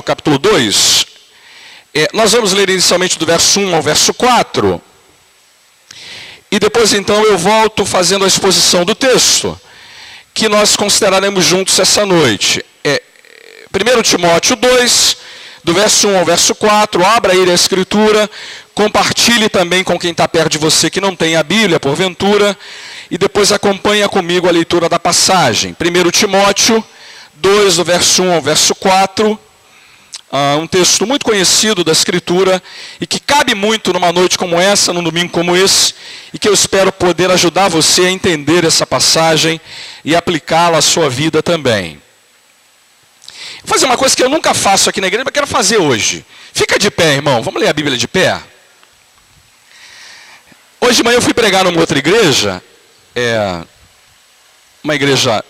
capítulo 2. Nós vamos ler inicialmente do verso 1 ao verso 4. E depois então eu volto fazendo a exposição do texto, que nós consideraremos juntos essa noite. 1 Timóteo 2, do verso 1 ao verso 4, abra aí a escritura, compartilhe também com quem está perto de você que não tem a Bíblia, porventura, e depois acompanha comigo a leitura da passagem. 1 Timóteo 2, do verso 1 ao verso 4, um texto muito conhecido da escritura, e que cabe muito numa noite como essa, num domingo como esse, e que eu espero poder ajudar você a entender essa passagem e aplicá-la à sua vida também. Vou fazer uma coisa que eu nunca faço aqui na igreja, mas quero fazer hoje. Fica de pé, irmão. Vamos ler a Bíblia de pé? Hoje de manhã eu fui pregar numa outra igreja. Uma igreja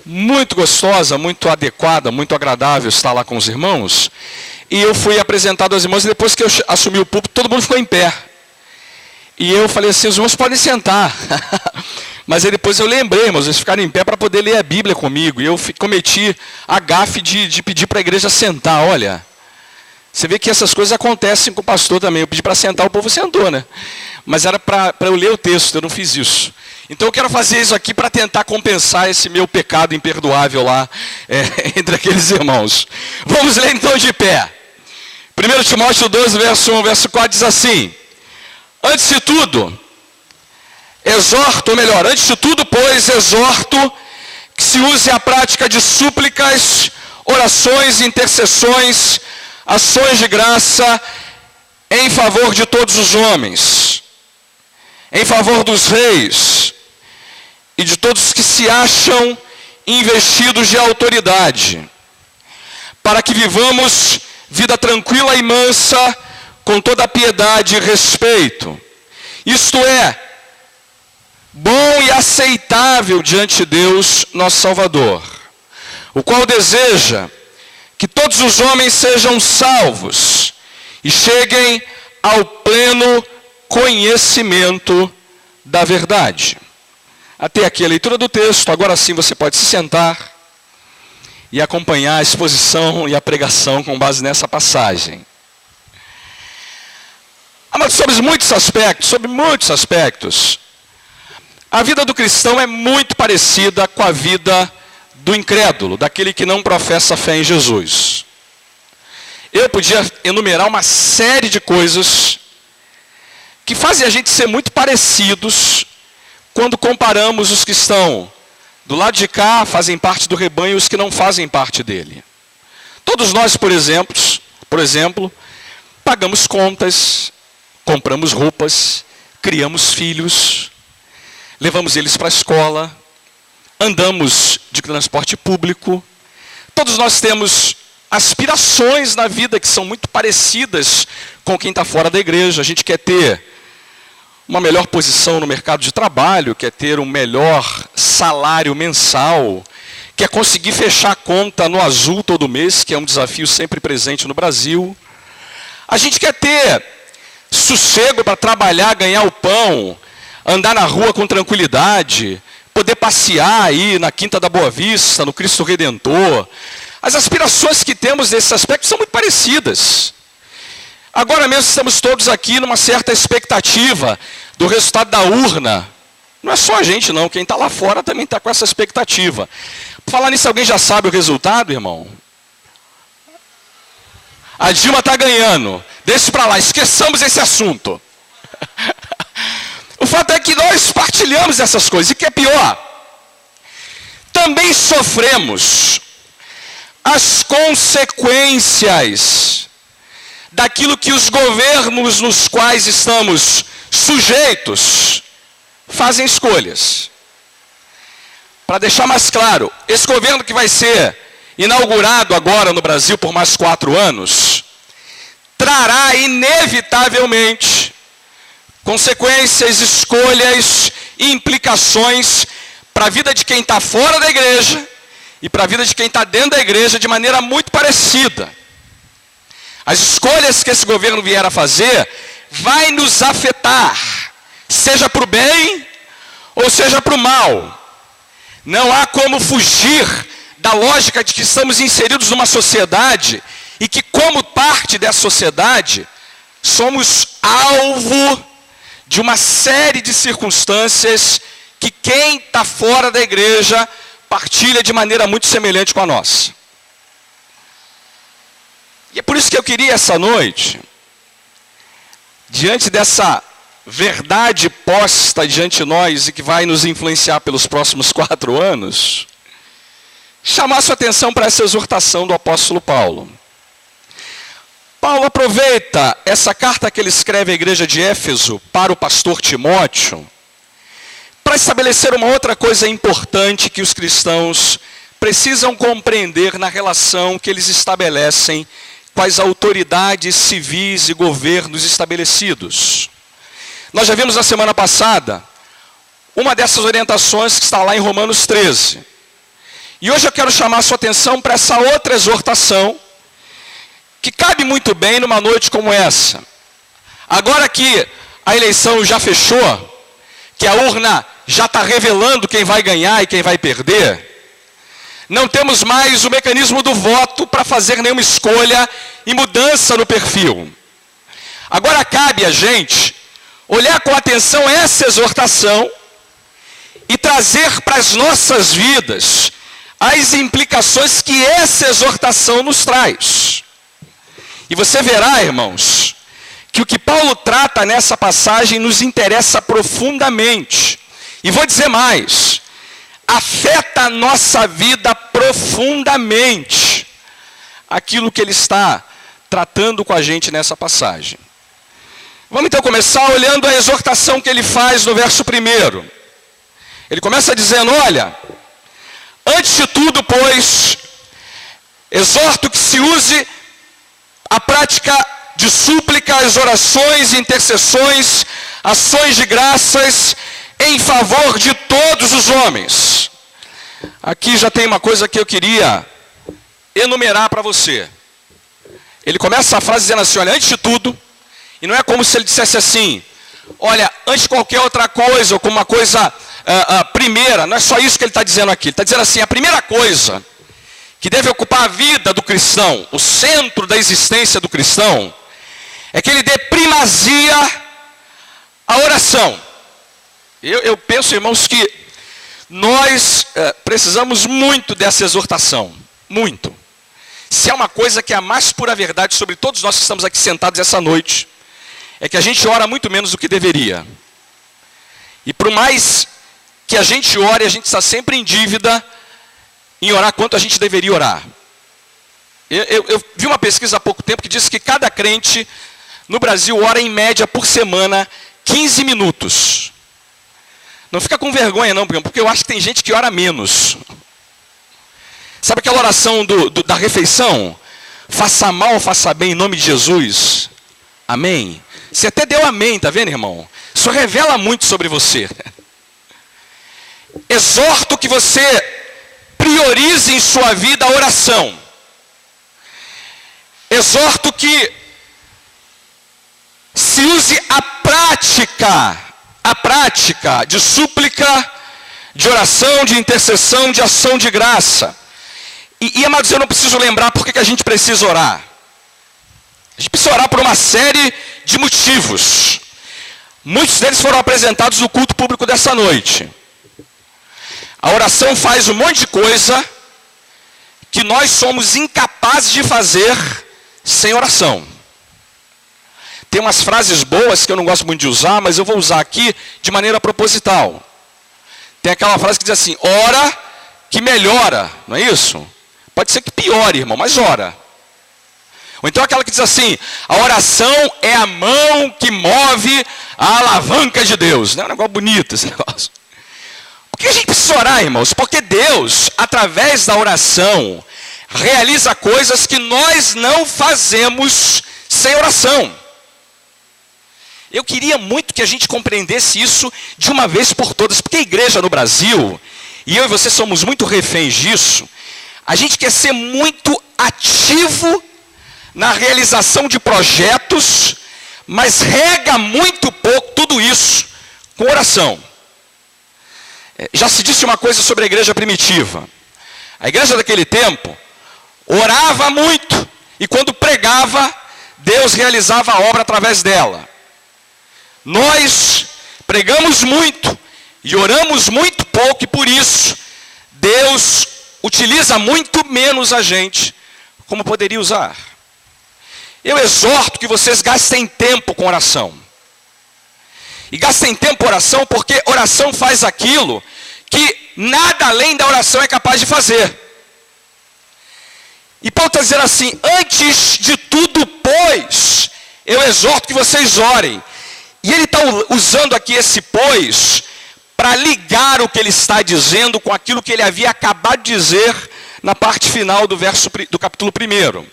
muito gostosa, muito adequada, muito agradável estar lá com os irmãos. E eu fui apresentado aos irmãos, e depois que eu assumi o púlpito, todo mundo ficou em pé. E eu falei assim, os irmãos podem sentar. Mas aí depois eu lembrei, irmãos, eles ficaram em pé para poder ler a Bíblia comigo. E eu cometi a gafe de pedir para a igreja sentar. Olha, você vê que essas coisas acontecem com o pastor também. Eu pedi para sentar, o povo sentou, né? Mas era para eu ler o texto, eu não fiz isso. Então eu quero fazer isso aqui para tentar compensar esse meu pecado imperdoável lá entre aqueles irmãos. Vamos ler então de pé. 1 Timóteo 2, verso 1, verso 4 diz assim: antes de tudo, antes de tudo, pois, exorto que se use a prática de súplicas, orações, intercessões, ações de graça em favor de todos os homens, em favor dos reis e de todos que se acham investidos de autoridade, para que vivamos vida tranquila e mansa, com toda a piedade e respeito. Isto é, bom e aceitável diante de Deus, nosso Salvador, o qual deseja que todos os homens sejam salvos e cheguem ao pleno conhecimento da verdade. Até aqui a leitura do texto. Agora sim você pode se sentar e acompanhar a exposição e a pregação com base nessa passagem. Mas sobre muitos aspectos, a vida do cristão é muito parecida com a vida do incrédulo, daquele que não professa fé em Jesus. Eu podia enumerar uma série de coisas que fazem a gente ser muito parecidos quando comparamos os que estão do lado de cá, fazem parte do rebanho, e os que não fazem parte dele. Todos nós, por exemplo, pagamos contas, compramos roupas, criamos filhos, levamos eles para a escola, andamos de transporte público. Todos nós temos aspirações na vida que são muito parecidas com quem está fora da igreja. A gente quer ter uma melhor posição no mercado de trabalho, quer ter um melhor salário mensal, quer conseguir fechar a conta no azul todo mês, que é um desafio sempre presente no Brasil. A gente quer ter sossego para trabalhar, ganhar o pão, andar na rua com tranquilidade, poder passear aí na Quinta da Boa Vista, no Cristo Redentor. As aspirações que temos nesse aspecto são muito parecidas. Agora mesmo estamos todos aqui numa certa expectativa do resultado da urna. Não é só a gente não, quem está lá fora também está com essa expectativa. Por falar nisso, alguém já sabe o resultado, irmão? A Dilma está ganhando. Deixa para lá, esqueçamos esse assunto. O fato é que nós partilhamos essas coisas. E o que é pior, também sofremos as consequências daquilo que os governos nos quais estamos sujeitos fazem escolhas. Para deixar mais claro, esse governo que vai ser inaugurado agora no Brasil por mais 4 anos, trará inevitavelmente consequências, escolhas e implicações para a vida de quem está fora da igreja e para a vida de quem está dentro da igreja de maneira muito parecida. As escolhas que esse governo vier a fazer vai nos afetar, seja para o bem ou seja para o mal. Não há como fugir da lógica de que estamos inseridos numa sociedade e que, como parte dessa sociedade, somos alvo de uma série de circunstâncias que quem está fora da igreja partilha de maneira muito semelhante com a nossa. E é por isso que eu queria essa noite, diante dessa verdade posta diante de nós e que vai nos influenciar pelos próximos 4 anos, chamar sua atenção para essa exortação do apóstolo Paulo. Paulo aproveita essa carta que ele escreve à igreja de Éfeso para o pastor Timóteo, para estabelecer uma outra coisa importante que os cristãos precisam compreender na relação que eles estabelecem com as autoridades civis e governos estabelecidos. Nós já vimos na semana passada uma dessas orientações que está lá em Romanos 13. E hoje eu quero chamar a sua atenção para essa outra exortação, que cabe muito bem numa noite como essa. Agora que a eleição já fechou, que a urna já está revelando quem vai ganhar e quem vai perder, não temos mais o mecanismo do voto para fazer nenhuma escolha e mudança no perfil. Agora cabe a gente olhar com atenção essa exortação e trazer para as nossas vidas as implicações que essa exortação nos traz. E você verá, irmãos, que o que Paulo trata nessa passagem nos interessa profundamente. E vou dizer mais, afeta a nossa vida profundamente aquilo que ele está tratando com a gente nessa passagem. Vamos então começar olhando a exortação que ele faz no verso 1. Ele começa dizendo, olha, antes de tudo, pois, exorto que se use a prática de súplicas, orações, intercessões, ações de graças em favor de todos os homens. Aqui já tem uma coisa que eu queria enumerar para você. Ele começa a frase dizendo assim, olha, antes de tudo, e não é como se ele dissesse assim, olha, antes de qualquer outra coisa, ou como uma coisa primeira, não é só isso que ele está dizendo aqui. Ele está dizendo assim, a primeira coisa que deve ocupar a vida do cristão, o centro da existência do cristão, é que ele dê primazia à oração. Eu penso, irmãos, que nós precisamos muito dessa exortação, muito. Se é uma coisa que é a mais pura verdade sobre todos nós que estamos aqui sentados essa noite, é que a gente ora muito menos do que deveria. E por mais que a gente ore, a gente está sempre em dívida em orar quanto a gente deveria orar. Eu vi uma pesquisa há pouco tempo que disse que cada crente no Brasil ora em média por semana 15 minutos. Não fica com vergonha não, porque eu acho que tem gente que ora menos. Sabe aquela oração da refeição? Faça mal ou faça bem em nome de Jesus. Amém? Você até deu amém, tá vendo, irmão? Isso revela muito sobre você. Exorto que você priorize em sua vida a oração. Exorto que se use a prática de súplica, de oração, de intercessão, de ação de graça. E amados, eu não preciso lembrar por que a gente precisa orar. A gente precisa orar por uma série de motivos. Muitos deles foram apresentados no culto público dessa noite. A oração faz um monte de coisa que nós somos incapazes de fazer sem oração. Tem umas frases boas que eu não gosto muito de usar, mas eu vou usar aqui de maneira proposital. Tem aquela frase que diz assim, ora que melhora, não é isso? Pode ser que piore, irmão, mas ora. Ou então aquela que diz assim, a oração é a mão que move a alavanca de Deus. Não é um negócio bonito esse negócio. Por que a gente precisa orar, irmãos? Porque Deus, através da oração, realiza coisas que nós não fazemos sem oração. Eu queria muito que a gente compreendesse isso de uma vez por todas, porque a igreja no Brasil, e eu e você somos muito reféns disso, a gente quer ser muito ativo na realização de projetos, mas rega muito pouco tudo isso com oração. Já se disse uma coisa sobre a igreja primitiva. A igreja daquele tempo orava muito e quando pregava, Deus realizava a obra através dela. Nós pregamos muito e oramos muito pouco, e por isso Deus utiliza muito menos a gente como poderia usar. Eu exorto que vocês gastem tempo com oração. E gastem tempo com oração, porque oração faz aquilo que nada além da oração é capaz de fazer. E Paulo está dizendo assim: antes de tudo, pois, eu exorto que vocês orem. E ele está usando aqui esse pois para ligar o que ele está dizendo com aquilo que ele havia acabado de dizer na parte final do capítulo 1.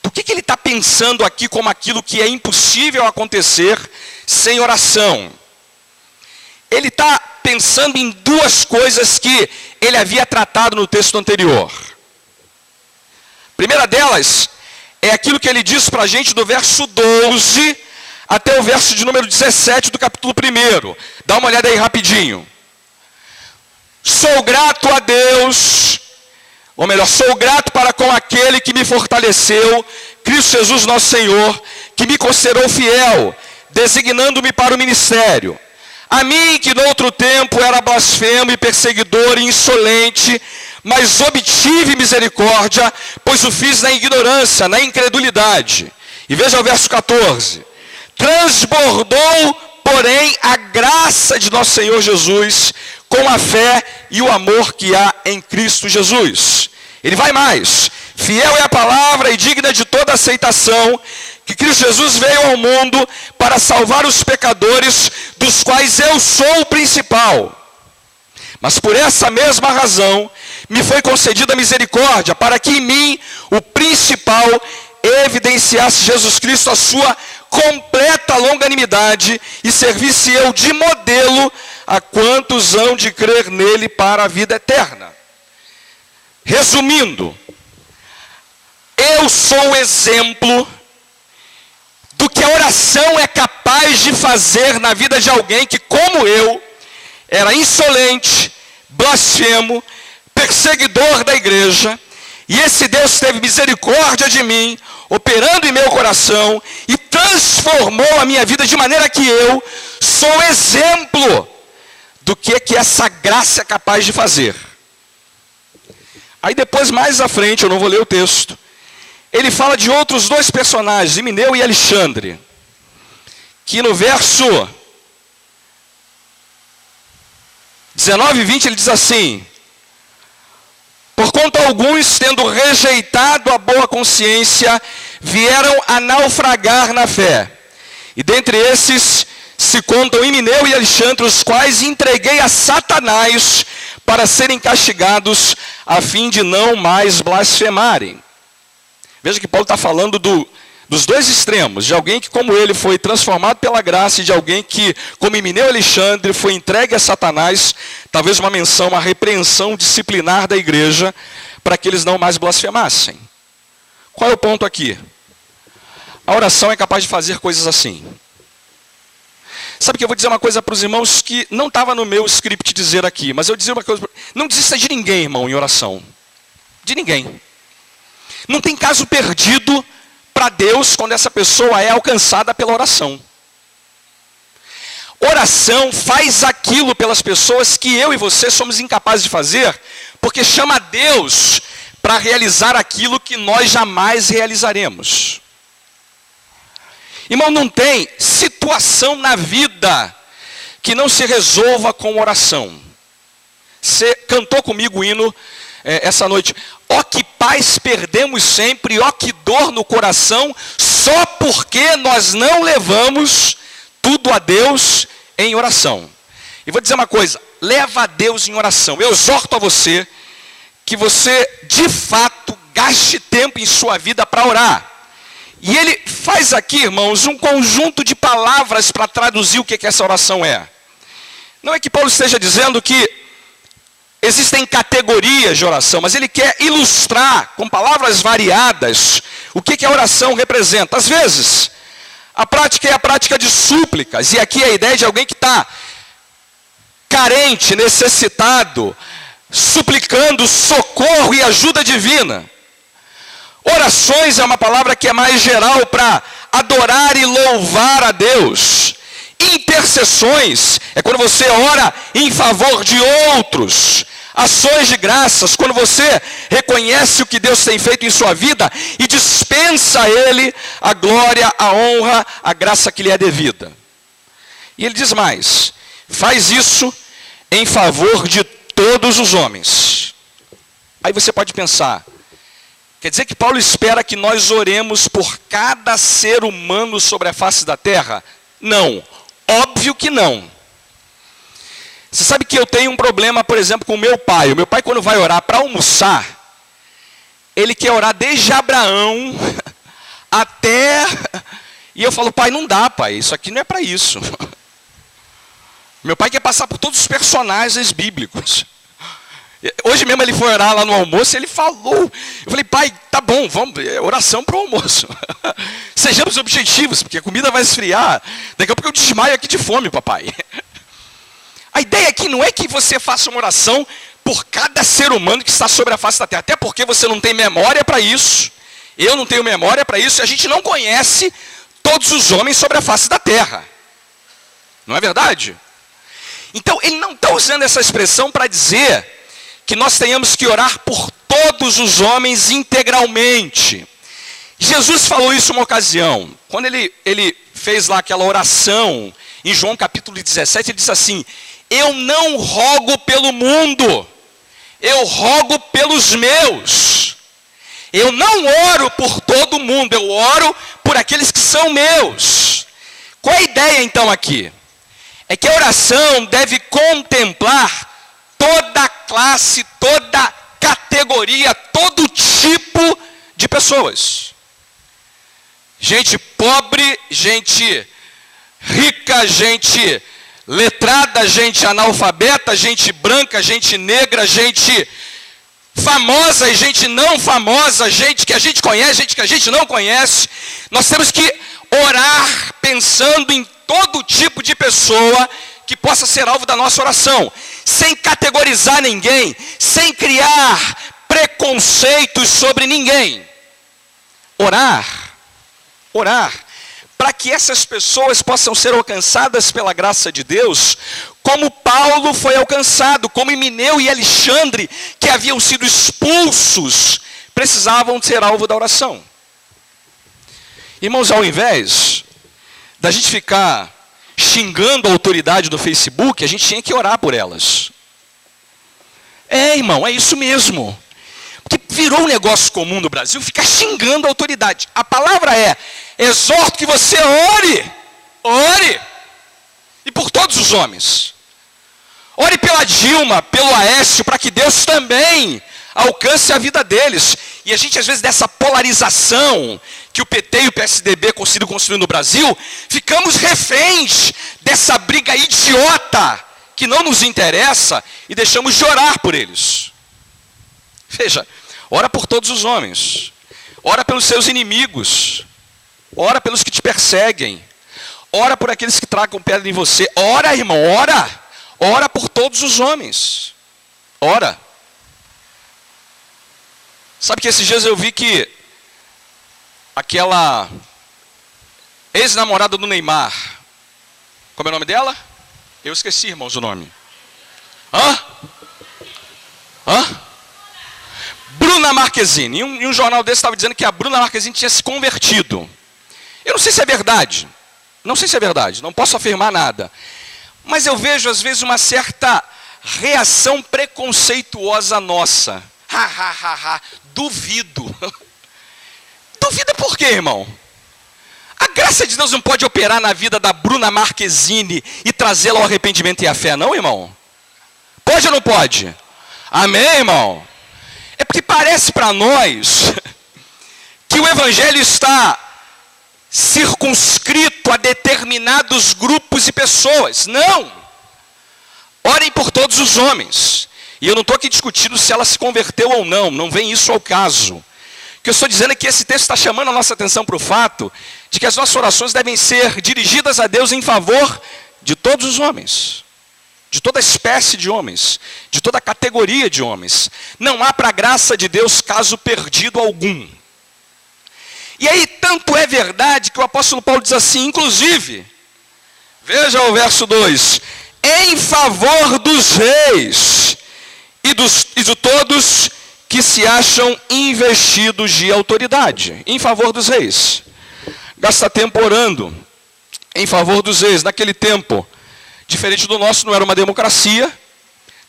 Do que ele está pensando aqui como aquilo que é impossível acontecer sem oração? Ele está pensando em duas coisas que ele havia tratado no texto anterior. A primeira delas é aquilo que ele diz para a gente do verso 12 até o verso de número 17 do capítulo 1. Dá uma olhada aí rapidinho. Sou grato a Deus, ou melhor, sou grato para com aquele que me fortaleceu, Cristo Jesus nosso Senhor, que me considerou fiel, designando-me para o ministério. A mim, que no outro tempo era blasfemo e perseguidor e insolente, mas obtive misericórdia, pois o fiz na ignorância, na incredulidade. E veja o verso 14. Transbordou, porém, a graça de nosso Senhor Jesus, com a fé e o amor que há em Cristo Jesus. Ele vai mais. Fiel é a palavra e digna de toda aceitação, que Cristo Jesus veio ao mundo para salvar os pecadores, dos quais eu sou o principal. Mas por essa mesma razão, me foi concedida misericórdia, para que em mim, o principal, evidenciasse Jesus Cristo a sua completa longanimidade, e servisse eu de modelo a quantos hão de crer nele para a vida eterna. Resumindo, eu sou o exemplo do que a oração é capaz de fazer na vida de alguém que, como eu, era insolente, blasfemo, perseguidor da igreja, e esse Deus teve misericórdia de mim, operando em meu coração, e transformou a minha vida de maneira que eu sou exemplo do que essa graça é capaz de fazer. Aí depois, mais à frente, eu não vou ler o texto, ele fala de outros dois personagens, Himeneu e Alexandre, que no verso 19 e 20 ele diz assim: porquanto alguns, tendo rejeitado a boa consciência, vieram a naufragar na fé. E dentre esses se contam Himeneu e Alexandre, os quais entreguei a Satanás para serem castigados, a fim de não mais blasfemarem. Veja que Paulo está falando dos dois extremos, de alguém que, como ele, foi transformado pela graça, e de alguém que, como Himeneu e Alexandre, foi entregue a Satanás, talvez uma menção, uma repreensão disciplinar da igreja, para que eles não mais blasfemassem. Qual é o ponto aqui? A oração é capaz de fazer coisas assim. Sabe que eu vou dizer uma coisa para os irmãos que não estava no meu script dizer aqui, mas eu dizer uma coisa: não desista de ninguém, irmão, em oração. De ninguém. Não tem caso perdido para Deus quando essa pessoa é alcançada pela oração. Oração faz aquilo pelas pessoas que eu e você somos incapazes de fazer, porque chama Deus para realizar aquilo que nós jamais realizaremos. Irmão, não tem situação na vida que não se resolva com oração. Você cantou comigo o hino essa noite: ó que paz perdemos sempre, ó que dor no coração, só porque nós não levamos tudo a Deus em oração. E vou dizer uma coisa: leva a Deus em oração. Eu exorto a você que você de fato gaste tempo em sua vida para orar. E ele faz aqui, irmãos, um conjunto de palavras para traduzir o que essa oração é. Não é que Paulo esteja dizendo que existem categorias de oração, mas ele quer ilustrar com palavras variadas o que a oração representa. Às vezes, a prática é a prática de súplicas, e aqui é a ideia de alguém que está carente, necessitado, suplicando socorro e ajuda divina. Orações é uma palavra que é mais geral para adorar e louvar a Deus. Intercessões é quando você ora em favor de outros. Ações de graças, quando você reconhece o que Deus tem feito em sua vida e dispensa a Ele a glória, a honra, a graça que lhe é devida. E ele diz mais: faz isso em favor de todos os homens. Aí você pode pensar, quer dizer que Paulo espera que nós oremos por cada ser humano sobre a face da terra? Não, óbvio que não. Você sabe que eu tenho um problema, por exemplo, com o meu pai. O meu pai, quando vai orar para almoçar, ele quer orar desde Abraão até... E eu falo, pai, não dá, pai, isso aqui não é para isso. Meu pai quer passar por todos os personagens bíblicos. Hoje mesmo ele foi orar lá no almoço e ele falou. Eu falei, pai, tá bom, vamos, oração para o almoço. Sejamos objetivos, porque a comida vai esfriar. Daqui a pouco eu desmaio aqui de fome, papai. A ideia aqui não é que você faça uma oração por cada ser humano que está sobre a face da terra. Até porque você não tem memória para isso. Eu não tenho memória para isso. E a gente não conhece todos os homens sobre a face da terra. Não é verdade? Então, ele não está usando essa expressão para dizer que nós tenhamos que orar por todos os homens integralmente. Jesus falou isso uma ocasião. Quando ele fez lá aquela oração, em João capítulo 17, ele disse assim: eu não rogo pelo mundo, eu rogo pelos meus. Eu não oro por todo mundo, eu oro por aqueles que são meus. Qual é a ideia então aqui? É que a oração deve contemplar toda classe, toda categoria, todo tipo de pessoas. Gente pobre, gente rica, gente letrada, gente analfabeta, gente branca, gente negra, gente famosa e gente não famosa, gente que a gente conhece, gente que a gente não conhece. Nós temos que orar pensando em todo tipo de pessoa que possa ser alvo da nossa oração, sem categorizar ninguém, sem criar preconceitos sobre ninguém. Orar, para que essas pessoas possam ser alcançadas pela graça de Deus, como Paulo foi alcançado, como Emineu e Alexandre, que haviam sido expulsos, precisavam ser alvo da oração. Irmãos, ao invés da gente ficar xingando a autoridade do Facebook, a gente tinha que orar por elas. Irmão, é isso mesmo. Porque virou um negócio comum no Brasil ficar xingando a autoridade. A palavra é: exorto que você ore, e por todos os homens. Ore pela Dilma, pelo Aécio, para que Deus também alcance a vida deles. E a gente, às vezes, dessa polarização que o PT e o PSDB conseguiram construir no Brasil, ficamos reféns dessa briga idiota que não nos interessa e deixamos de orar por eles. Veja, ora por todos os homens, ora pelos seus inimigos, ora pelos que te perseguem, ora por aqueles que tragam pedra em você. Ora, irmão, ora por todos os homens, ora. Sabe que esses dias eu vi que aquela ex-namorada do Neymar, como é o nome dela? Eu esqueci, irmãos, o nome. Bruna Marquezine. Em um jornal desse estava dizendo que a Bruna Marquezine tinha se convertido. Eu não sei se é verdade. Não posso afirmar nada. Mas eu vejo, às vezes, uma certa reação preconceituosa nossa. Duvido. Duvida por quê, irmão? A graça de Deus não pode operar na vida da Bruna Marquezine e trazê-la ao arrependimento e à fé, não, irmão? Pode ou não pode? Amém, irmão? É porque parece para nós que o evangelho está circunscrito a determinados grupos e pessoas. Não! Orem por todos os homens. E eu não estou aqui discutindo se ela se converteu ou não, não vem isso ao caso. O que eu estou dizendo é que esse texto está chamando a nossa atenção para o fato de que as nossas orações devem ser dirigidas a Deus em favor de todos os homens, de toda espécie de homens, de toda categoria de homens. Não há para a graça de Deus caso perdido algum. E aí, tanto é verdade que o apóstolo Paulo diz assim, inclusive, veja o verso 2, em favor dos reis e de todos que se acham investidos de autoridade. Em favor dos reis. Gasta tempo orando em favor dos reis. Naquele tempo, diferente do nosso, não era uma democracia,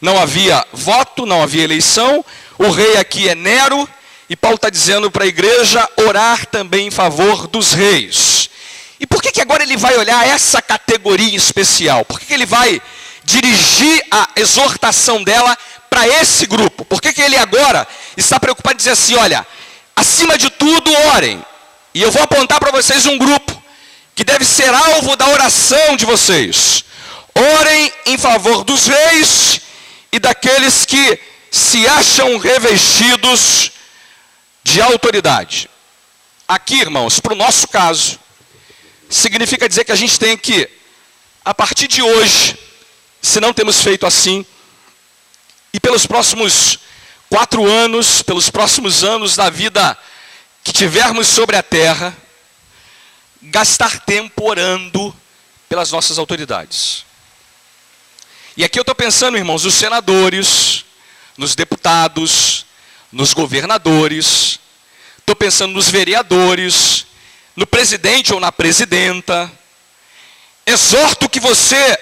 não havia voto, não havia eleição, o rei aqui é Nero, e Paulo está dizendo para a igreja orar também em favor dos reis. E por que agora ele vai olhar essa categoria especial? Por que ele vai dirigir a exortação dela para esse grupo? Por que ele agora está preocupado em dizer assim, olha, acima de tudo orem. E eu vou apontar para vocês um grupo que deve ser alvo da oração de vocês. Orem em favor dos reis e daqueles que se acham revestidos de autoridade. Aqui, irmãos, para o nosso caso, significa dizer que a gente tem que, a partir de hoje, se não temos feito assim, e pelos próximos 4 anos, pelos próximos anos da vida que tivermos sobre a terra, gastar tempo orando pelas nossas autoridades. E aqui eu estou pensando, irmãos, nos senadores, nos deputados, nos governadores, estou pensando nos vereadores, no presidente ou na presidenta. Exorto que você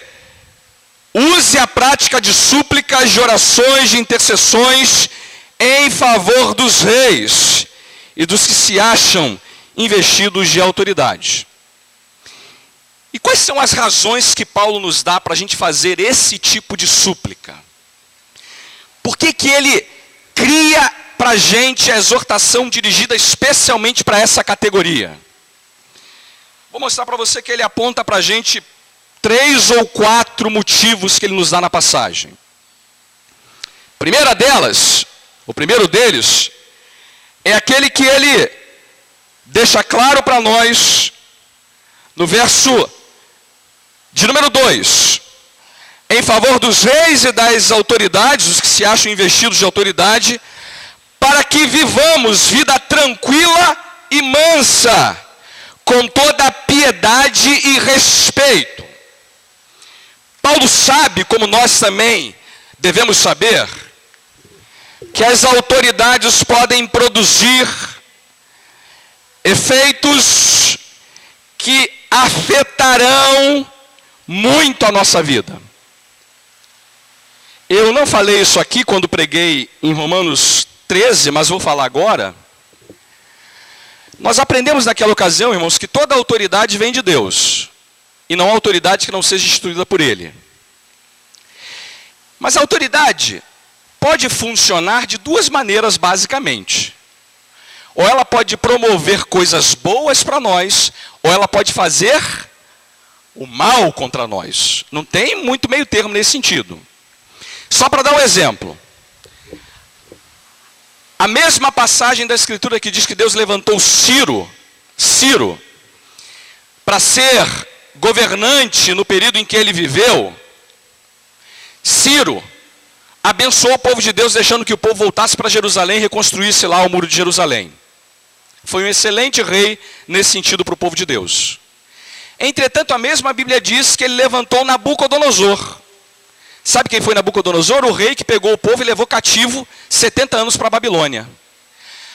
use a prática de súplicas, de orações, de intercessões em favor dos reis e dos que se acham investidos de autoridade. E quais são as razões que Paulo nos dá para a gente fazer esse tipo de súplica? Por que ele cria para a gente a exortação dirigida especialmente para essa categoria? Vou mostrar para você que ele aponta para a gente 3 ou 4 motivos que ele nos dá na passagem. O primeiro deles, é aquele que ele deixa claro para nós, no verso de número 2. Em favor dos reis e das autoridades, os que se acham investidos de autoridade, para que vivamos vida tranquila e mansa, com toda piedade e respeito. Paulo sabe, como nós também devemos saber, que as autoridades podem produzir efeitos que afetarão muito a nossa vida. Eu não falei isso aqui quando preguei em Romanos 13, mas vou falar agora. Nós aprendemos naquela ocasião, irmãos, que toda autoridade vem de Deus, e não há autoridade que não seja instituída por Ele. Mas a autoridade pode funcionar de 2 maneiras, basicamente. Ou ela pode promover coisas boas para nós, ou ela pode fazer o mal contra nós. Não tem muito meio termo nesse sentido. Só para dar um exemplo. A mesma passagem da Escritura que diz que Deus levantou Ciro, para ser governante no período em que ele viveu. Ciro abençoou o povo de Deus, deixando que o povo voltasse para Jerusalém e reconstruísse lá o muro de Jerusalém. Foi um excelente rei nesse sentido para o povo de Deus. Entretanto, a mesma Bíblia diz que ele levantou Nabucodonosor. Sabe quem foi Nabucodonosor? O rei que pegou o povo e levou cativo 70 anos para a Babilônia.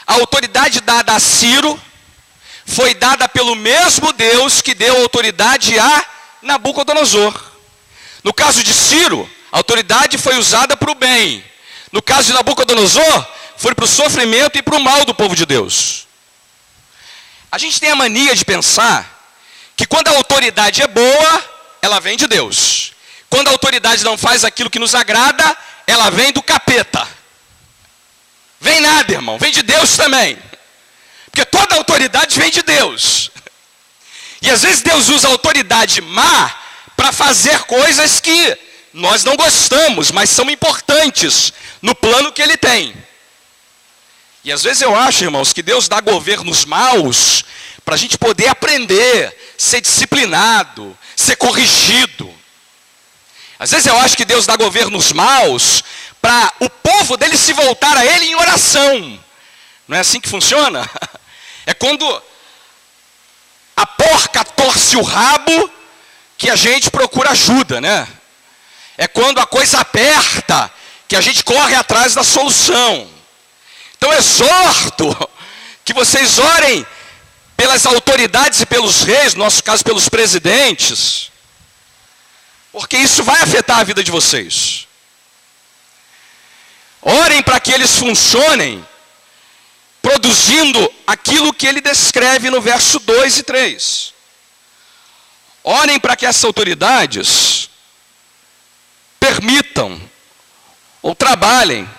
A autoridade dada a Ciro foi dada pelo mesmo Deus que deu autoridade a Nabucodonosor. No caso de Ciro, a autoridade foi usada para o bem. No caso de Nabucodonosor, foi para o sofrimento e para o mal do povo de Deus. A gente tem a mania de pensar que quando a autoridade é boa, ela vem de Deus. Quando a autoridade não faz aquilo que nos agrada, ela vem do capeta. Vem nada, irmão, vem de Deus também. Porque toda autoridade vem de Deus. E às vezes Deus usa a autoridade má para fazer coisas que nós não gostamos, mas são importantes no plano que Ele tem. E às vezes eu acho, irmãos, que Deus dá governos maus para a gente poder aprender, ser disciplinado, ser corrigido. Às vezes eu acho que Deus dá governos maus para o povo dele se voltar a Ele em oração. Não é assim que funciona? É quando a porca torce o rabo que a gente procura ajuda, né? É quando a coisa aperta que a gente corre atrás da solução. Então exorto que vocês orem pelas autoridades e pelos reis, no nosso caso pelos presidentes, porque isso vai afetar a vida de vocês. Orem para que eles funcionem produzindo aquilo que ele descreve no verso 2 e 3. Orem para que essas autoridades permitam ou trabalhem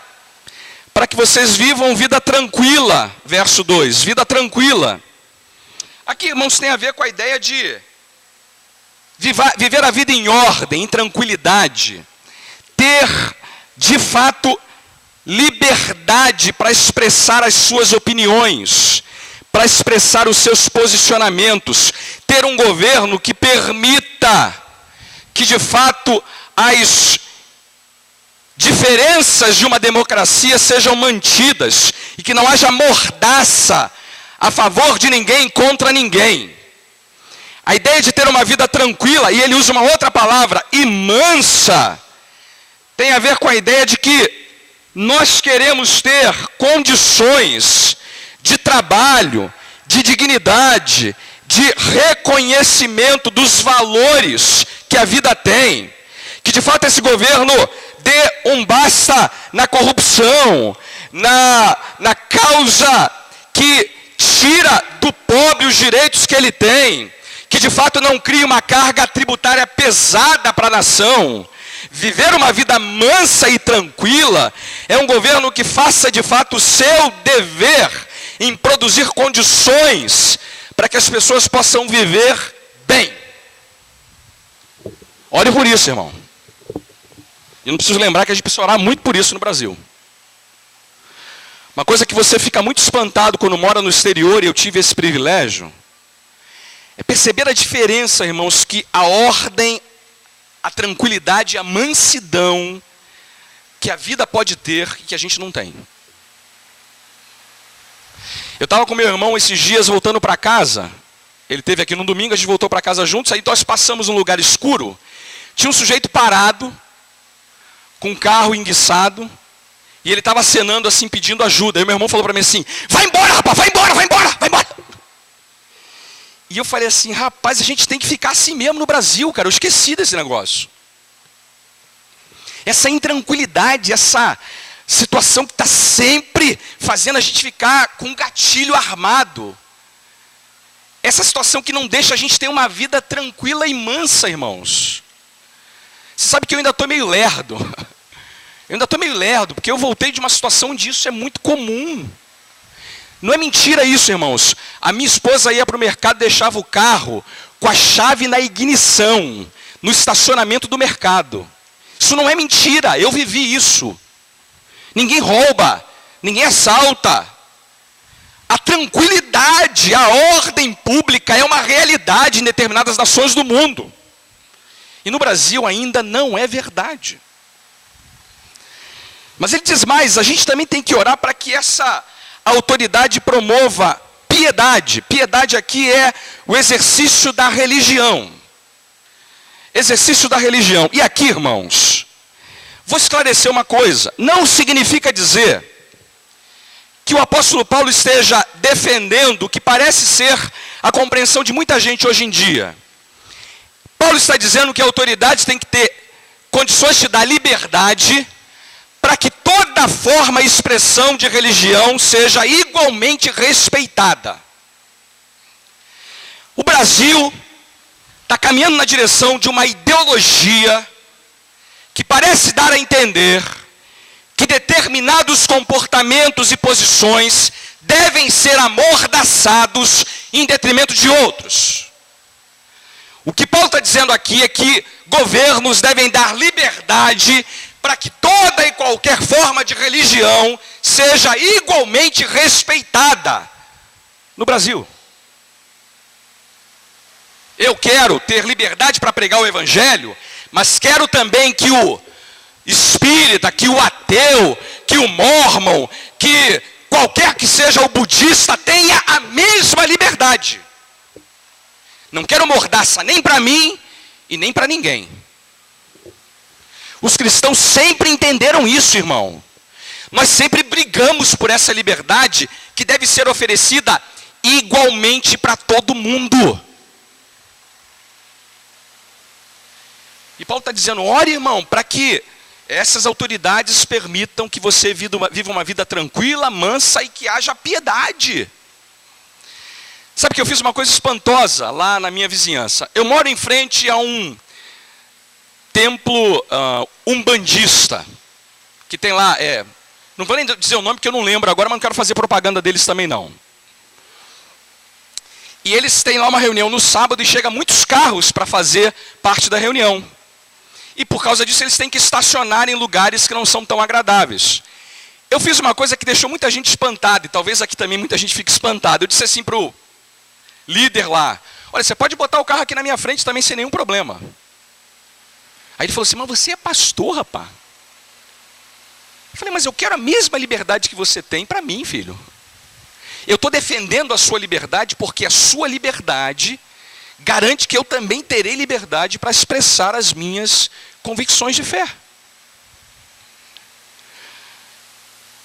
para que vocês vivam vida tranquila, verso 2, vida tranquila. Aqui, irmãos, tem a ver com a ideia de viver a vida em ordem, em tranquilidade, ter, de fato, liberdade para expressar as suas opiniões, para expressar os seus posicionamentos, ter um governo que permita que, de fato, as diferenças de uma democracia sejam mantidas e que não haja mordaça a favor de ninguém contra ninguém. A ideia de ter uma vida tranquila, e ele usa uma outra palavra, e mansa, tem a ver com a ideia de que nós queremos ter condições de trabalho, de dignidade, de reconhecimento dos valores que a vida tem. Que de fato esse governo dê um basta na corrupção, na causa que tira do pobre os direitos que ele tem. Que de fato não crie uma carga tributária pesada para a nação. Viver uma vida mansa e tranquila é um governo que faça de fato o seu dever em produzir condições para que as pessoas possam viver bem. Ore por isso, irmão. E não preciso lembrar que a gente precisa orar muito por isso no Brasil. Uma coisa que você fica muito espantado quando mora no exterior, e eu tive esse privilégio, é perceber a diferença, irmãos, que a ordem, a tranquilidade, a mansidão que a vida pode ter e que a gente não tem. Eu estava com meu irmão esses dias voltando para casa. Ele esteve aqui no domingo, a gente voltou para casa juntos. Aí nós passamos num lugar escuro. Tinha um sujeito parado, com um carro enguiçado. E ele estava acenando assim, pedindo ajuda. Aí meu irmão falou para mim assim: vai embora, rapaz, vai embora, vai embora, vai embora. E eu falei assim: rapaz, a gente tem que ficar assim mesmo no Brasil, cara. Eu esqueci desse negócio. Essa intranquilidade, essa situação que está sempre fazendo a gente ficar com um gatilho armado. Essa situação que não deixa a gente ter uma vida tranquila e mansa, irmãos. Você sabe que eu ainda estou meio lerdo. Eu ainda estou meio lerdo, porque eu voltei de uma situação onde isso é muito comum. Não é mentira isso, irmãos. A minha esposa ia para o mercado e deixava o carro com a chave na ignição, no estacionamento do mercado. Isso não é mentira, eu vivi isso. Ninguém rouba, ninguém assalta. A tranquilidade, a ordem pública é uma realidade em determinadas nações do mundo. E no Brasil ainda não é verdade. Mas ele diz mais, a gente também tem que orar para que essa autoridade promova piedade. Piedade aqui é o exercício da religião. Exercício da religião. E aqui, irmãos, vou esclarecer uma coisa. Não significa dizer que o apóstolo Paulo esteja defendendo o que parece ser a compreensão de muita gente hoje em dia. Paulo está dizendo que a autoridade tem que ter condições de dar liberdade para que toda forma e expressão de religião seja igualmente respeitada. O Brasil está caminhando na direção de uma ideologia que parece dar a entender que determinados comportamentos e posições devem ser amordaçados em detrimento de outros. O que Paulo está dizendo aqui é que governos devem dar liberdade para que toda e qualquer forma de religião seja igualmente respeitada no Brasil. Eu quero ter liberdade para pregar o evangelho, mas quero também que o espírita, que o ateu, que o mormon, que qualquer que seja o budista tenha a mesma liberdade. Não quero mordaça nem para mim e nem para ninguém. Os cristãos sempre entenderam isso, irmão. Nós sempre brigamos por essa liberdade que deve ser oferecida igualmente para todo mundo. E Paulo está dizendo, ore, irmão, para que essas autoridades permitam que você viva uma vida tranquila, mansa e que haja piedade. Sabe que eu fiz uma coisa espantosa lá na minha vizinhança. Eu moro em frente a um templo umbandista, que tem lá, não vou nem dizer o nome porque eu não lembro agora, mas não quero fazer propaganda deles também não. E eles têm lá uma reunião no sábado e chegam muitos carros para fazer parte da reunião. E por causa disso eles têm que estacionar em lugares que não são tão agradáveis. Eu fiz uma coisa que deixou muita gente espantada, e talvez aqui também muita gente fique espantada. Eu disse assim para o líder lá, olha, você pode botar o carro aqui na minha frente também sem nenhum problema. Aí ele falou assim, mas você é pastor, rapaz. Eu falei, mas eu quero a mesma liberdade que você tem para mim, filho. Eu estou defendendo a sua liberdade porque a sua liberdade garante que eu também terei liberdade para expressar as minhas convicções de fé.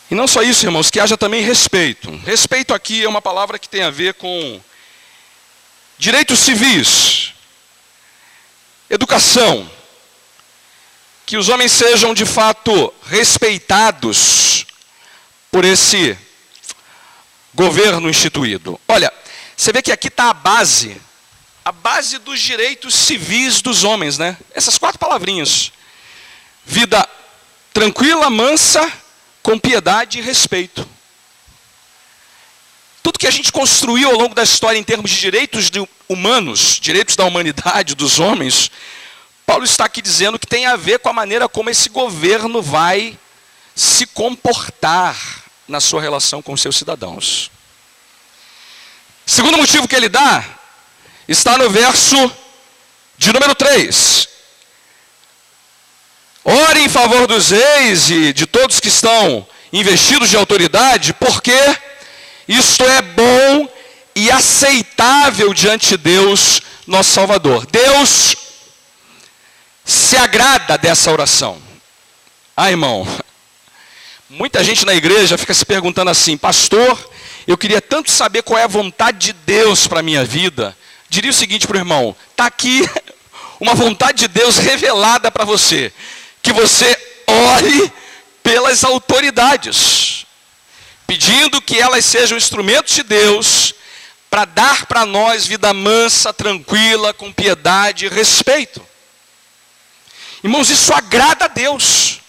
E não só isso, irmãos, que haja também respeito. Respeito aqui é uma palavra que tem a ver com direitos civis, educação, que os homens sejam de fato respeitados por esse governo instituído. Olha, você vê que aqui está a base dos direitos civis dos homens, né? Essas 4 palavrinhas. Vida tranquila, mansa, com piedade e respeito. Tudo que a gente construiu ao longo da história em termos de direitos humanos, direitos da humanidade, dos homens, Paulo está aqui dizendo que tem a ver com a maneira como esse governo vai se comportar na sua relação com os seus cidadãos. Segundo motivo que ele dá, está no verso de número 3. Ore em favor dos reis e de todos que estão investidos de autoridade, porque isto é bom e aceitável diante de Deus, nosso Salvador. Deus se agrada dessa oração. Irmão, muita gente na igreja fica se perguntando assim, pastor, eu queria tanto saber qual é a vontade de Deus para a minha vida. Diria o seguinte para o irmão, está aqui uma vontade de Deus revelada para você, que você ore pelas autoridades, pedindo que elas sejam instrumentos de Deus para dar para nós vida mansa, tranquila, com piedade e respeito. Irmãos, isso agrada a Deus.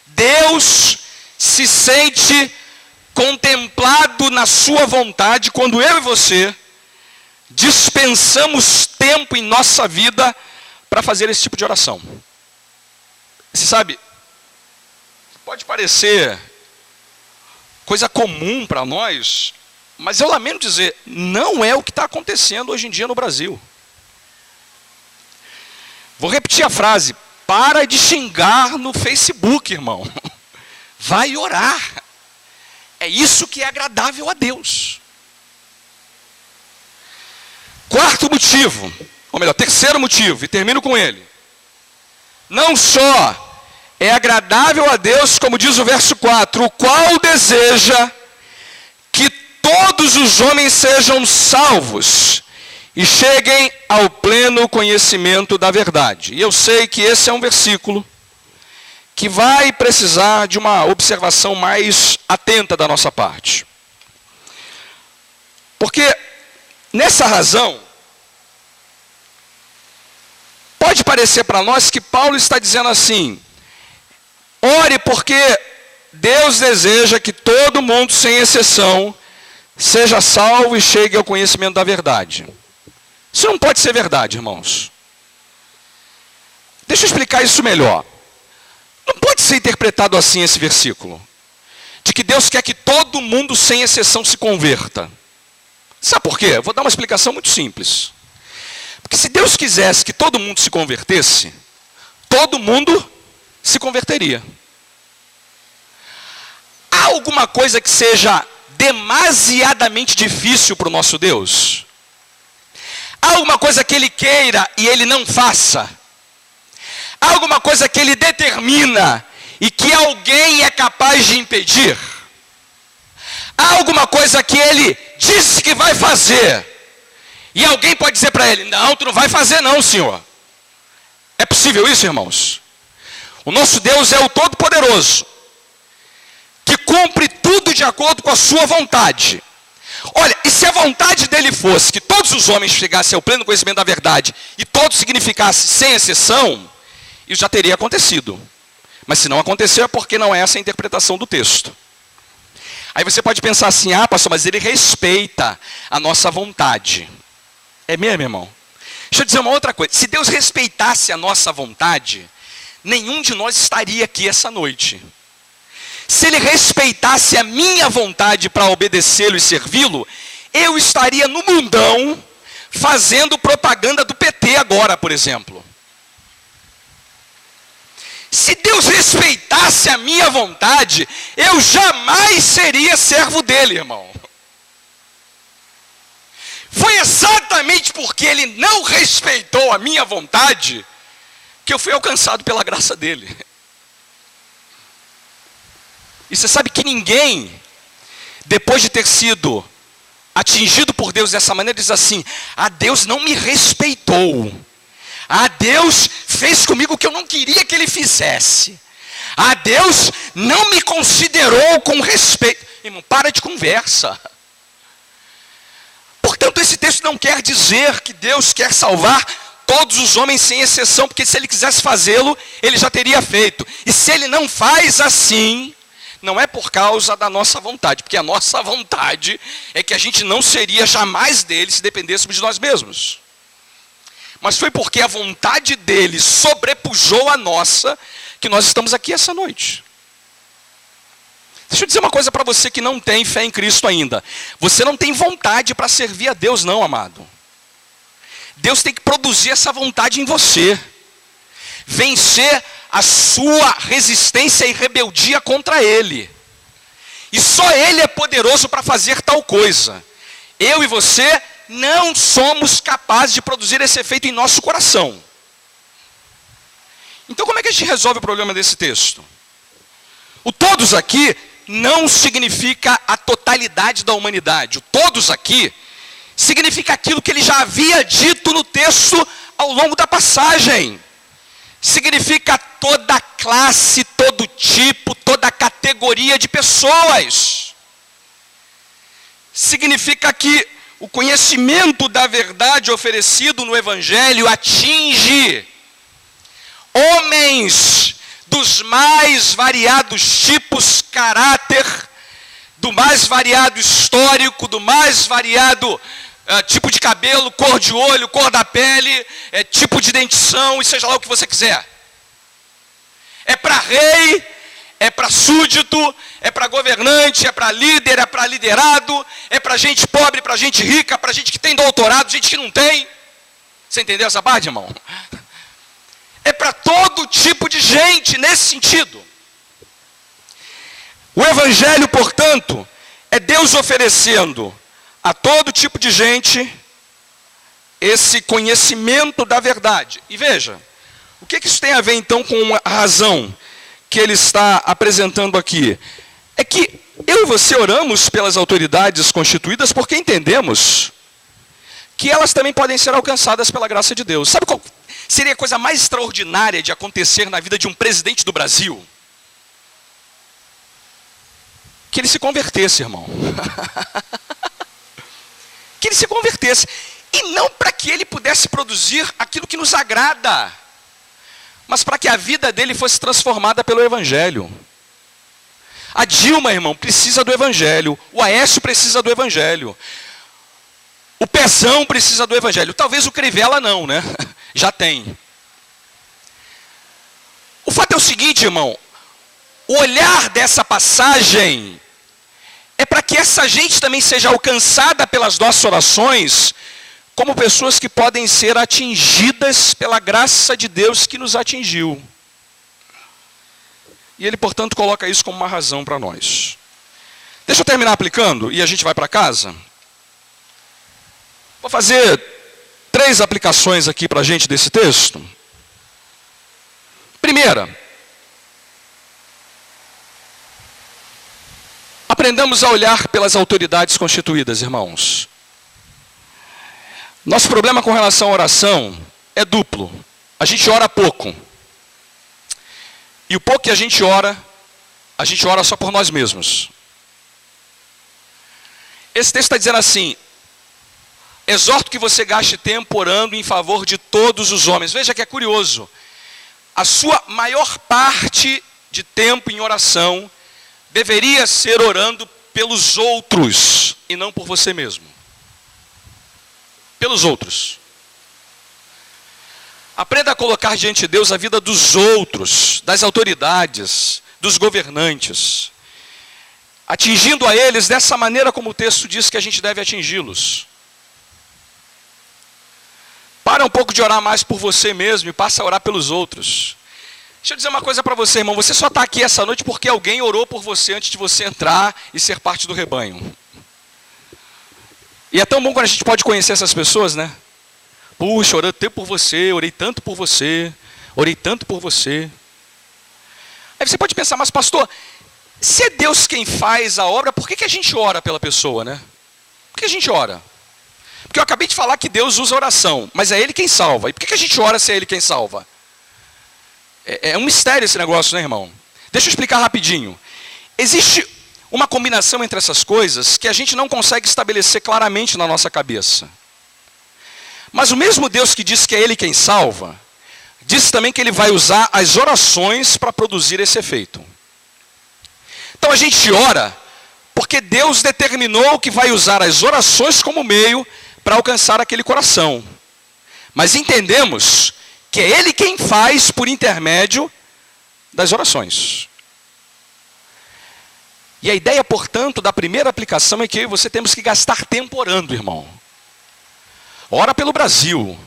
Deus se sente contemplado na sua vontade quando eu e você dispensamos tempo em nossa vida para fazer esse tipo de oração. Você sabe, pode parecer coisa comum para nós, mas eu lamento dizer, não é o que está acontecendo hoje em dia no Brasil. Vou repetir a frase, para de xingar no Facebook, irmão. Vai orar. É isso que é agradável a Deus. Quarto motivo, ou melhor, terceiro motivo, e termino com ele. Não só é agradável a Deus, como diz o verso 4, o qual deseja que todos os homens sejam salvos e cheguem ao pleno conhecimento da verdade. E eu sei que esse é um versículo que vai precisar de uma observação mais atenta da nossa parte. Porque, nessa razão, pode parecer para nós que Paulo está dizendo assim, ore porque Deus deseja que todo mundo, sem exceção, seja salvo e chegue ao conhecimento da verdade. Isso não pode ser verdade, irmãos. Deixa eu explicar isso melhor. Não pode ser interpretado assim esse versículo. De que Deus quer que todo mundo, sem exceção, se converta. Sabe por quê? Eu vou dar uma explicação muito simples. Porque se Deus quisesse que todo mundo se convertesse, todo mundo se converteria. Há alguma coisa que seja demasiadamente difícil para o nosso Deus? Há alguma coisa que ele queira e ele não faça? Há alguma coisa que ele determina e que alguém é capaz de impedir? Há alguma coisa que ele disse que vai fazer e alguém pode dizer para ele: não, tu não vai fazer não, Senhor? É possível isso, irmãos? O nosso Deus é o Todo-Poderoso, que cumpre tudo de acordo com a sua vontade. Olha, e se a vontade dele fosse que todos os homens chegassem ao pleno conhecimento da verdade, e todos significasse sem exceção, isso já teria acontecido. Mas se não aconteceu é porque não é essa a interpretação do texto. Aí você pode pensar assim: ah, pastor, mas ele respeita a nossa vontade. É mesmo, irmão? Deixa eu dizer uma outra coisa. Se Deus respeitasse a nossa vontade, nenhum de nós estaria aqui essa noite. Se ele respeitasse a minha vontade para obedecê-lo e servi-lo, eu estaria no mundão fazendo propaganda do PT agora, por exemplo. Se Deus respeitasse a minha vontade, eu jamais seria servo dele, irmão. Foi exatamente porque ele não respeitou a minha vontade que eu fui alcançado pela graça dele. E você sabe que ninguém, depois de ter sido atingido por Deus dessa maneira, diz assim: ah, Deus não me respeitou. Ah, Deus fez comigo o que eu não queria que ele fizesse. Ah, Deus não me considerou com respeito. Irmão, para de conversa. Portanto, esse texto não quer dizer que Deus quer salvar todos os homens sem exceção, porque se ele quisesse fazê-lo, ele já teria feito. E se ele não faz assim, não é por causa da nossa vontade, porque a nossa vontade é que a gente não seria jamais dele se dependêssemos de nós mesmos. Mas foi porque a vontade dele sobrepujou a nossa, que nós estamos aqui essa noite. Deixa eu dizer uma coisa para você que não tem fé em Cristo ainda. Você não tem vontade para servir a Deus não, amado. Deus tem que produzir essa vontade em você. Vencer a sua resistência e rebeldia contra Ele. E só Ele é poderoso para fazer tal coisa. Eu e você não somos capazes de produzir esse efeito em nosso coração. Então como é que a gente resolve o problema desse texto? O todos aqui não significa a totalidade da humanidade. O todos aqui significa aquilo que ele já havia dito no texto ao longo da passagem. Significa toda classe, todo tipo, toda categoria de pessoas. Significa que o conhecimento da verdade oferecido no Evangelho atinge homens dos mais variados tipos, caráter, do mais variado histórico, do mais variado tipo de cabelo, cor de olho, cor da pele, tipo de dentição, e seja lá o que você quiser. É para rei, é para súdito, é para governante, é para líder, é para liderado, é para gente pobre, para gente rica, para gente que tem doutorado, gente que não tem. Você entendeu essa parte, irmão? É para todo tipo de gente, nesse sentido. O Evangelho, portanto, é Deus oferecendo a todo tipo de gente esse conhecimento da verdade. E veja, o que isso tem a ver então com a razão que ele está apresentando aqui? É que eu e você oramos pelas autoridades constituídas porque entendemos que elas também podem ser alcançadas pela graça de Deus. Sabe qual seria a coisa mais extraordinária de acontecer na vida de um presidente do Brasil? Que ele se convertesse, irmão. Que ele se convertesse. E não para que ele pudesse produzir aquilo que nos agrada, mas para que a vida dele fosse transformada pelo Evangelho. A Dilma, irmão, precisa do Evangelho. O Aécio precisa do Evangelho. O Pezão precisa do Evangelho. Talvez o Crivella não, né? Já tem. O fato é o seguinte, irmão. O olhar dessa passagem é para que essa gente também seja alcançada pelas nossas orações como pessoas que podem ser atingidas pela graça de Deus que nos atingiu. E ele, portanto, coloca isso como uma razão para nós. Deixa eu terminar aplicando e a gente vai para casa. Vou fazer 3 aplicações aqui para a gente desse texto. Primeira, aprendamos a olhar pelas autoridades constituídas, irmãos. Nosso problema com relação à oração é duplo. A gente ora pouco. E o pouco que a gente ora só por nós mesmos. Esse texto está dizendo assim: exorto que você gaste tempo orando em favor de todos os homens. Veja que é curioso. A sua maior parte de tempo em oração deveria ser orando pelos outros e não por você mesmo. Pelos outros. Aprenda a colocar diante de Deus a vida dos outros, das autoridades, dos governantes, atingindo a eles dessa maneira como o texto diz que a gente deve atingi-los. Para um pouco de orar mais por você mesmo e passa a orar pelos outros. Deixa eu dizer uma coisa para você, irmão. Você só está aqui essa noite porque alguém orou por você antes de você entrar e ser parte do rebanho. E é tão bom quando a gente pode conhecer essas pessoas, né? Puxa, orei tanto por você, orei tanto por você, orei tanto por você. Aí você pode pensar, mas pastor, se é Deus quem faz a obra, por que a gente ora pela pessoa, né? Por que a gente ora? Porque eu acabei de falar que Deus usa oração, mas é Ele quem salva. E por que a gente ora se é Ele quem salva? É um mistério esse negócio, né, irmão? Deixa eu explicar rapidinho. Existe uma combinação entre essas coisas que a gente não consegue estabelecer claramente na nossa cabeça. Mas o mesmo Deus que diz que é Ele quem salva, diz também que Ele vai usar as orações para produzir esse efeito. Então a gente ora porque Deus determinou que vai usar as orações como meio para alcançar aquele coração. Mas entendemos que é Ele quem faz por intermédio das orações. E a ideia, portanto, da primeira aplicação é que eu e você temos que gastar tempo orando, irmão. Ora pelo Brasil,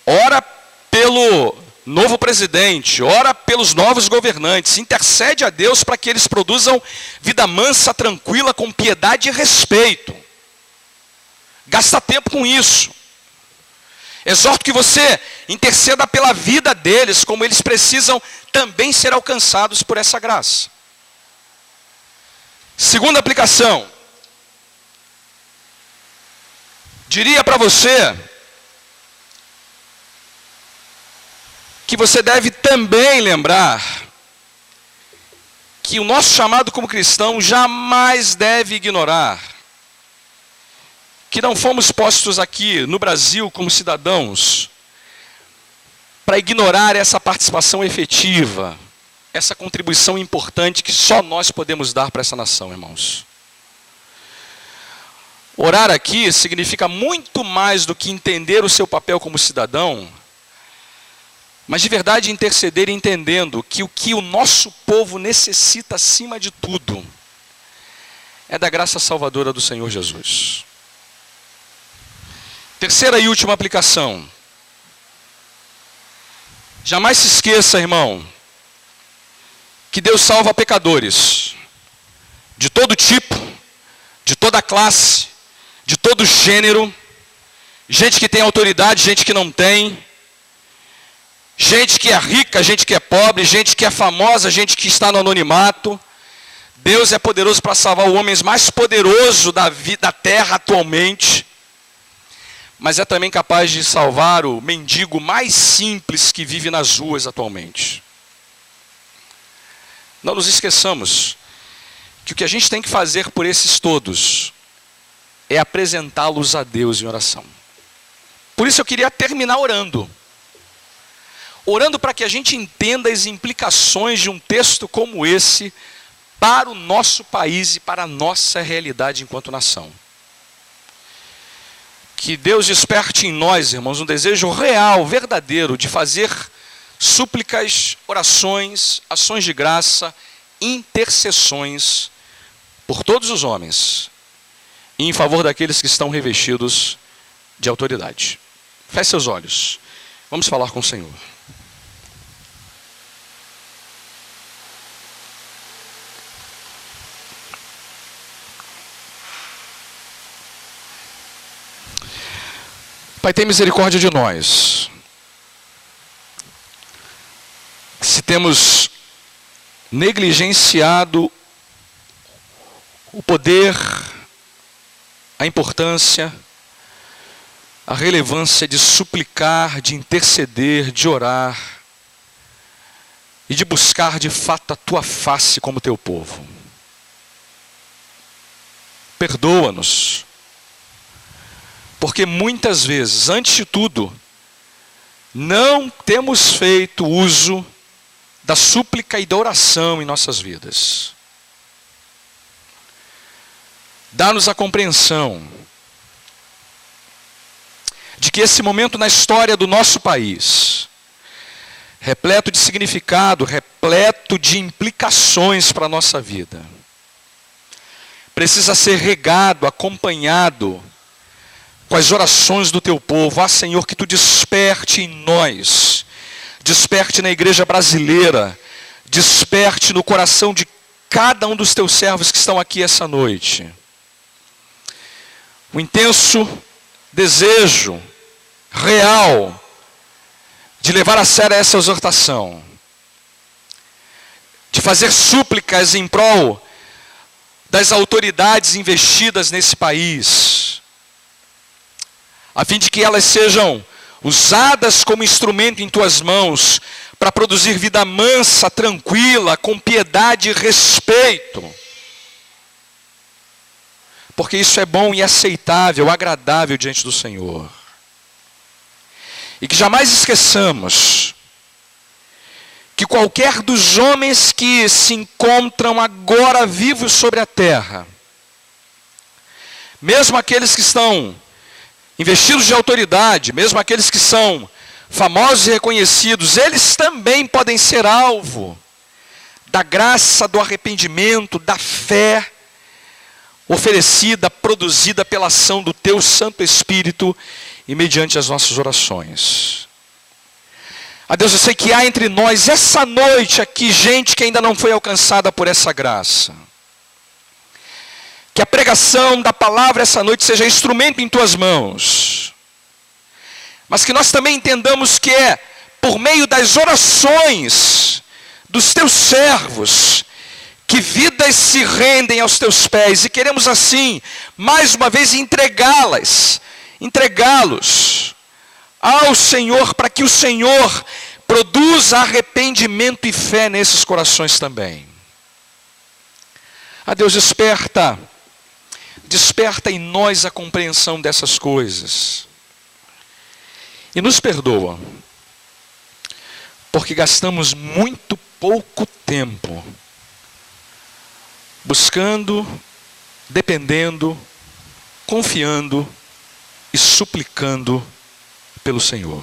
ora pelo novo presidente, ora pelos novos governantes, intercede a Deus para que eles produzam vida mansa, tranquila, com piedade e respeito. Gasta tempo com isso. Exorto que você interceda pela vida deles, como eles precisam também ser alcançados por essa graça. Segunda aplicação. Diria para você que você deve também lembrar que o nosso chamado como cristão jamais deve ignorar que não fomos postos aqui no Brasil como cidadãos para ignorar essa participação efetiva, essa contribuição importante que só nós podemos dar para essa nação, irmãos. Orar aqui significa muito mais do que entender o seu papel como cidadão, mas de verdade interceder entendendo que o que o nosso povo necessita acima de tudo é da graça salvadora do Senhor Jesus. Terceira e última aplicação. Jamais se esqueça, irmão, que Deus salva pecadores de todo tipo, de toda classe, de todo gênero, gente que tem autoridade, gente que não tem, gente que é rica, gente que é pobre, gente que é famosa, gente que está no anonimato. Deus é poderoso para salvar o homem mais poderoso da terra atualmente, mas é também capaz de salvar o mendigo mais simples que vive nas ruas atualmente. Não nos esqueçamos que o que a gente tem que fazer por esses todos é apresentá-los a Deus em oração. Por isso eu queria terminar orando. Orando para que a gente entenda as implicações de um texto como esse para o nosso país e para a nossa realidade enquanto nação. Que Deus desperte em nós, irmãos, um desejo real, verdadeiro, de fazer súplicas, orações, ações de graça, intercessões por todos os homens e em favor daqueles que estão revestidos de autoridade. Feche seus olhos. Vamos falar com o Senhor. Pai, tem misericórdia de nós. Se temos negligenciado o poder, a importância, a relevância de suplicar, de interceder, de orar e de buscar de fato a tua face como teu povo. Perdoa-nos, porque muitas vezes, antes de tudo, não temos feito uso da súplica e da oração em nossas vidas. Dá-nos a compreensão de que esse momento na história do nosso país, repleto de significado, repleto de implicações para a nossa vida, precisa ser regado, acompanhado com as orações do teu povo. Ah, Senhor, que tu desperte em nós, desperte na igreja brasileira, desperte no coração de cada um dos teus servos que estão aqui essa noite o intenso desejo real de levar a sério essa exortação, de fazer súplicas em prol das autoridades investidas nesse país, a fim de que elas sejam usadas como instrumento em tuas mãos para produzir vida mansa, tranquila, com piedade e respeito. Porque isso é bom e aceitável, agradável diante do Senhor. E que jamais esqueçamos que qualquer dos homens que se encontram agora vivos sobre a terra, mesmo aqueles que estão investidos de autoridade, mesmo aqueles que são famosos e reconhecidos, eles também podem ser alvo da graça, do arrependimento, da fé oferecida, produzida pela ação do teu Santo Espírito e mediante as nossas orações. Ah, Deus, eu sei que há entre nós essa noite aqui gente que ainda não foi alcançada por essa graça. Que a pregação da palavra essa noite seja instrumento em tuas mãos. Mas que nós também entendamos que é por meio das orações dos teus servos que vidas se rendem aos teus pés. E queremos assim, mais uma vez, entregá-los ao Senhor, para que o Senhor produza arrependimento e fé nesses corações também. Ah, Deus, desperta em nós a compreensão dessas coisas. E nos perdoa, porque gastamos muito pouco tempo buscando, dependendo, confiando e suplicando pelo Senhor.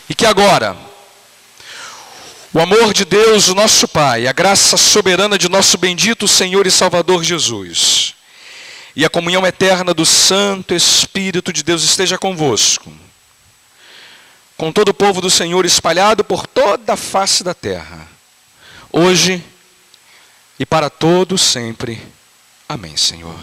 E que agora o amor de Deus, o nosso Pai, a graça soberana de nosso bendito Senhor e Salvador Jesus, e a comunhão eterna do Santo Espírito de Deus esteja convosco, com todo o povo do Senhor espalhado por toda a face da terra, hoje e para todos sempre. Amém, Senhor.